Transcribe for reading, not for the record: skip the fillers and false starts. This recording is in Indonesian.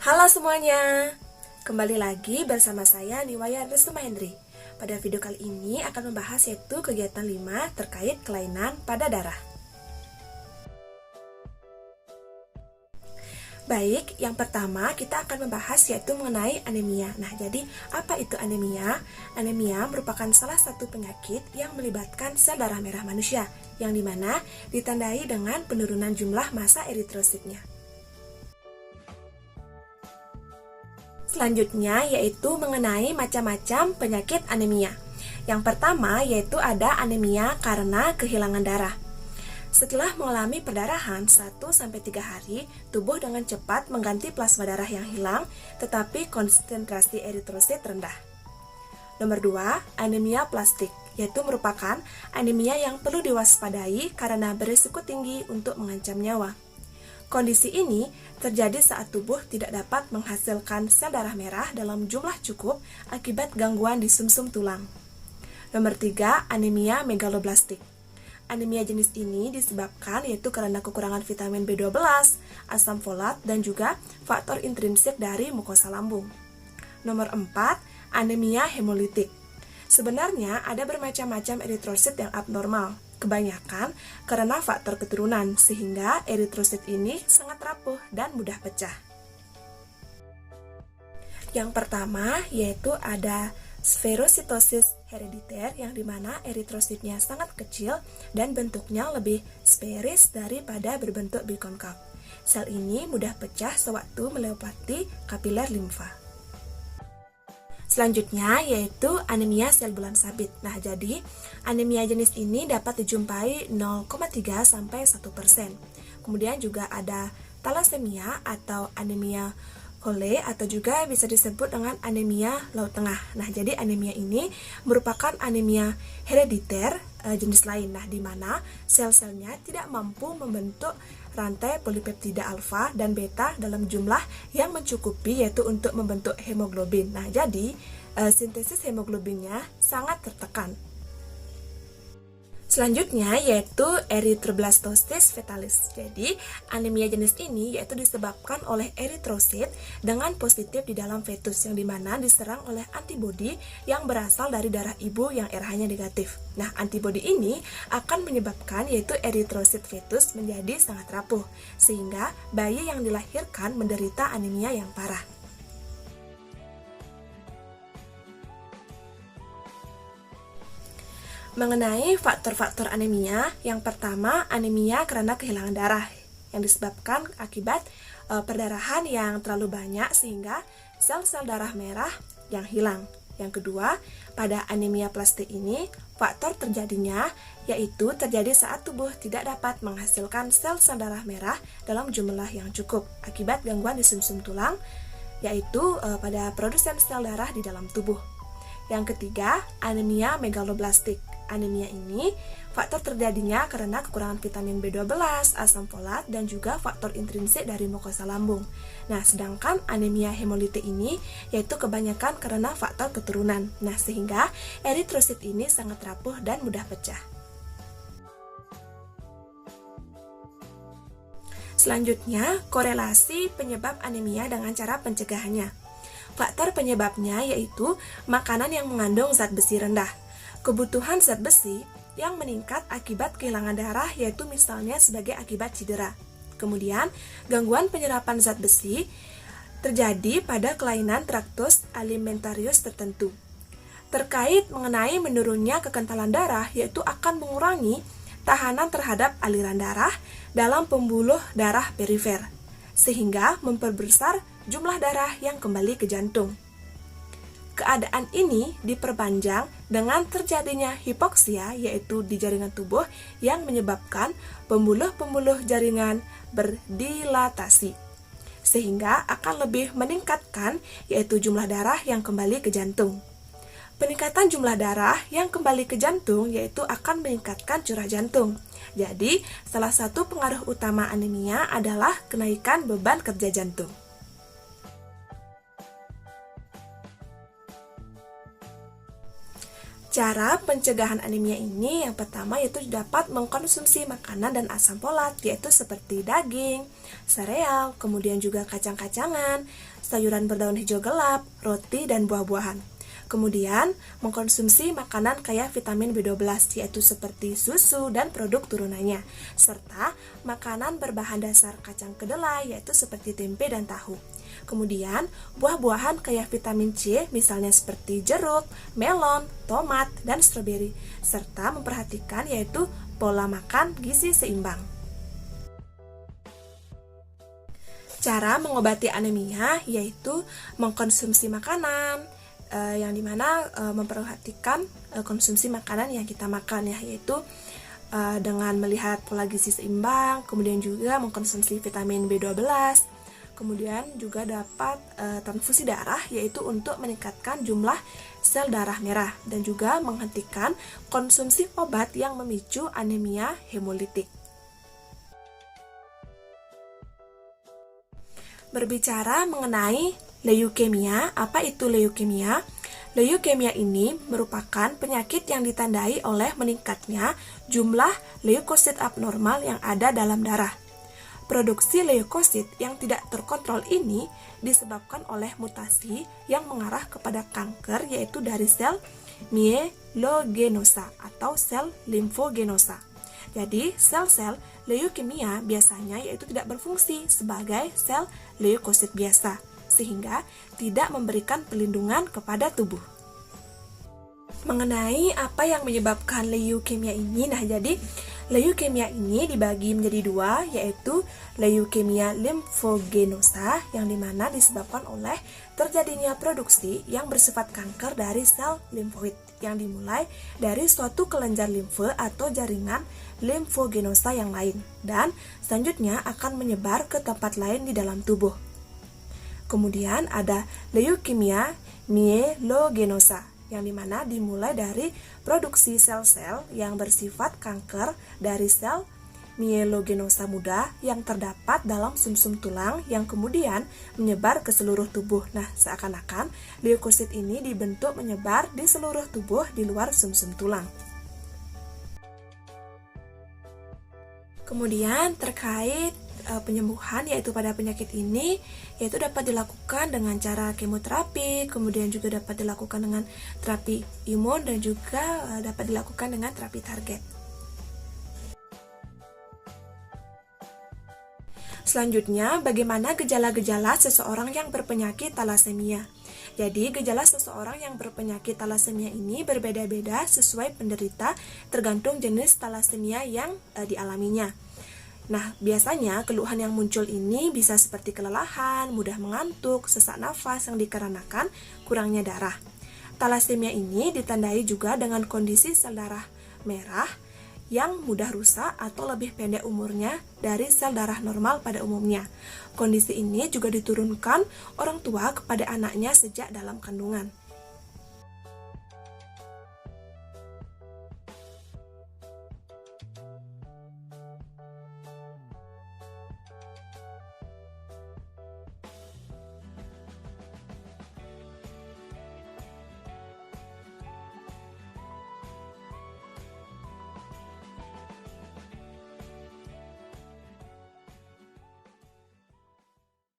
Halo semuanya, kembali lagi bersama saya Niwaya Resuma Hendri. Pada video kali ini akan membahas yaitu kegiatan 5 terkait kelainan pada darah. Baik, yang pertama kita akan membahas yaitu mengenai anemia. Nah, jadi apa itu anemia? Anemia merupakan salah satu penyakit yang melibatkan sel darah merah manusia, yang dimana ditandai dengan penurunan jumlah massa eritrositnya. Selanjutnya yaitu mengenai macam-macam penyakit anemia. Yang pertama yaitu ada anemia karena kehilangan darah. Setelah mengalami perdarahan 1-3 hari, tubuh dengan cepat mengganti plasma darah yang hilang, tetapi konsentrasi eritrosit rendah. Nomor 2, anemia plastik, yaitu merupakan anemia yang perlu diwaspadai karena berisiko tinggi untuk mengancam nyawa. Kondisi ini terjadi saat tubuh tidak dapat menghasilkan sel darah merah dalam jumlah cukup akibat gangguan di sumsum tulang. Nomor 3, anemia megaloblastik. Anemia jenis ini disebabkan yaitu karena kekurangan vitamin B12, asam folat, dan juga faktor intrinsik dari mukosa lambung. Nomor 4, anemia hemolitik. Sebenarnya ada bermacam-macam eritrosit yang abnormal, kebanyakan karena faktor keturunan, sehingga eritrosit ini sangat rapuh dan mudah pecah. Yang pertama yaitu ada sferositosis herediter, yang dimana eritrositnya sangat kecil dan bentuknya lebih sferis daripada berbentuk bikonkav. Sel ini mudah pecah sewaktu melewati kapiler limfa. Selanjutnya yaitu anemia sel bulan sabit. Nah, jadi anemia jenis ini dapat dijumpai 0,3 sampai 1%. Kemudian juga ada thalassemia atau anemia Cole, atau juga bisa disebut dengan anemia laut tengah. Nah, jadi anemia ini merupakan anemia herediter jenis lain. Nah, di mana sel-selnya tidak mampu membentuk rantai polipeptida alfa dan beta dalam jumlah yang mencukupi yaitu untuk membentuk hemoglobin. Nah, jadi sintesis hemoglobinnya sangat tertekan. Selanjutnya yaitu erythroblastosis fetalis. Jadi, anemia jenis ini yaitu disebabkan oleh eritrosit dengan positif di dalam fetus, yang dimana diserang oleh antibodi yang berasal dari darah ibu yang RH-nya negatif. Nah, antibodi ini akan menyebabkan yaitu eritrosit fetus menjadi sangat rapuh, sehingga bayi yang dilahirkan menderita anemia yang parah. Mengenai faktor-faktor anemia, yang pertama anemia karena kehilangan darah yang disebabkan akibat perdarahan yang terlalu banyak sehingga sel-sel darah merah yang hilang. Yang kedua, pada anemia plastik ini faktor terjadinya yaitu terjadi saat tubuh tidak dapat menghasilkan sel-sel darah merah dalam jumlah yang cukup akibat gangguan di sumsum tulang, yaitu pada produsen sel darah di dalam tubuh. Yang ketiga, anemia megaloblastik. Anemia ini faktor terjadinya karena kekurangan vitamin B12, asam folat, dan juga faktor intrinsik dari mukosa lambung. Nah, sedangkan anemia hemolitik ini yaitu kebanyakan karena faktor keturunan. Nah, sehingga eritrosit ini sangat rapuh dan mudah pecah. Selanjutnya, korelasi penyebab anemia dengan cara pencegahannya. Faktor penyebabnya yaitu makanan yang mengandung zat besi rendah. Kebutuhan zat besi yang meningkat akibat kehilangan darah yaitu misalnya sebagai akibat cedera. Kemudian, gangguan penyerapan zat besi terjadi pada kelainan traktus alimentarius tertentu. Terkait mengenai menurunnya kekentalan darah yaitu akan mengurangi tahanan terhadap aliran darah dalam pembuluh darah perifer, sehingga memperbesar jumlah darah yang kembali ke jantung. Keadaan ini diperpanjang dengan terjadinya hipoksia, yaitu di jaringan tubuh yang menyebabkan pembuluh-pembuluh jaringan berdilatasi, sehingga akan lebih meningkatkan yaitu jumlah darah yang kembali ke jantung. Peningkatan jumlah darah yang kembali ke jantung yaitu akan meningkatkan curah jantung. Jadi, salah satu pengaruh utama anemia adalah kenaikan beban kerja jantung. Cara pencegahan anemia ini yang pertama yaitu dapat mengkonsumsi makanan dan asam folat, yaitu seperti daging, sereal, kemudian juga kacang-kacangan, sayuran berdaun hijau gelap, roti, dan buah-buahan. Kemudian, mengkonsumsi makanan kaya vitamin B12, yaitu seperti susu dan produk turunannya, serta makanan berbahan dasar kacang kedelai, yaitu seperti tempe dan tahu. Kemudian, buah-buahan kaya vitamin C, misalnya seperti jeruk, melon, tomat, dan stroberi, serta memperhatikan yaitu pola makan gizi seimbang. Cara mengobati anemia yaitu mengkonsumsi makanan, yang dimana memperhatikan konsumsi makanan yang kita makan ya, yaitu dengan melihat pola gizi seimbang, kemudian juga mengkonsumsi vitamin B12, kemudian juga dapat transfusi darah, yaitu untuk meningkatkan jumlah sel darah merah, dan juga menghentikan konsumsi obat yang memicu anemia hemolitik. Berbicara mengenai leukemia, apa itu leukemia? Leukemia ini merupakan penyakit yang ditandai oleh meningkatnya jumlah leukosit abnormal yang ada dalam darah. Produksi leukosit yang tidak terkontrol ini disebabkan oleh mutasi yang mengarah kepada kanker, yaitu dari sel myelogenosa atau sel limfogenosa. Jadi, sel-sel leukemia biasanya yaitu tidak berfungsi sebagai sel leukosit biasa, sehingga tidak memberikan pelindungan kepada tubuh. Mengenai apa yang menyebabkan leukemia ini, jadi leukemia ini dibagi menjadi dua, yaitu leukemia limfogenosa yang dimana disebabkan oleh terjadinya produksi yang bersifat kanker dari sel limfoid yang dimulai dari suatu kelenjar limfe atau jaringan limfogenosa yang lain, dan selanjutnya akan menyebar ke tempat lain di dalam tubuh. Kemudian ada leukemia myelogenosa yang dimana dimulai dari produksi sel-sel yang bersifat kanker dari sel myelogenosa muda yang terdapat dalam sumsum tulang yang kemudian menyebar ke seluruh tubuh. Nah, seakan-akan leukosit ini dibentuk menyebar di seluruh tubuh di luar sumsum tulang. Kemudian terkait penyembuhan yaitu pada penyakit ini yaitu dapat dilakukan dengan cara kemoterapi, kemudian juga dapat dilakukan dengan terapi imun, dan juga dapat dilakukan dengan terapi target. Selanjutnya, bagaimana gejala-gejala seseorang yang berpenyakit talasemia? Jadi, gejala seseorang yang berpenyakit talasemia ini berbeda-beda sesuai penderita tergantung jenis talasemia yang dialaminya. Nah, biasanya keluhan yang muncul ini bisa seperti kelelahan, mudah mengantuk, sesak nafas yang dikarenakan kurangnya darah. Talasemia ini ditandai juga dengan kondisi sel darah merah yang mudah rusak atau lebih pendek umurnya dari sel darah normal pada umumnya. Kondisi ini juga diturunkan orang tua kepada anaknya sejak dalam kandungan.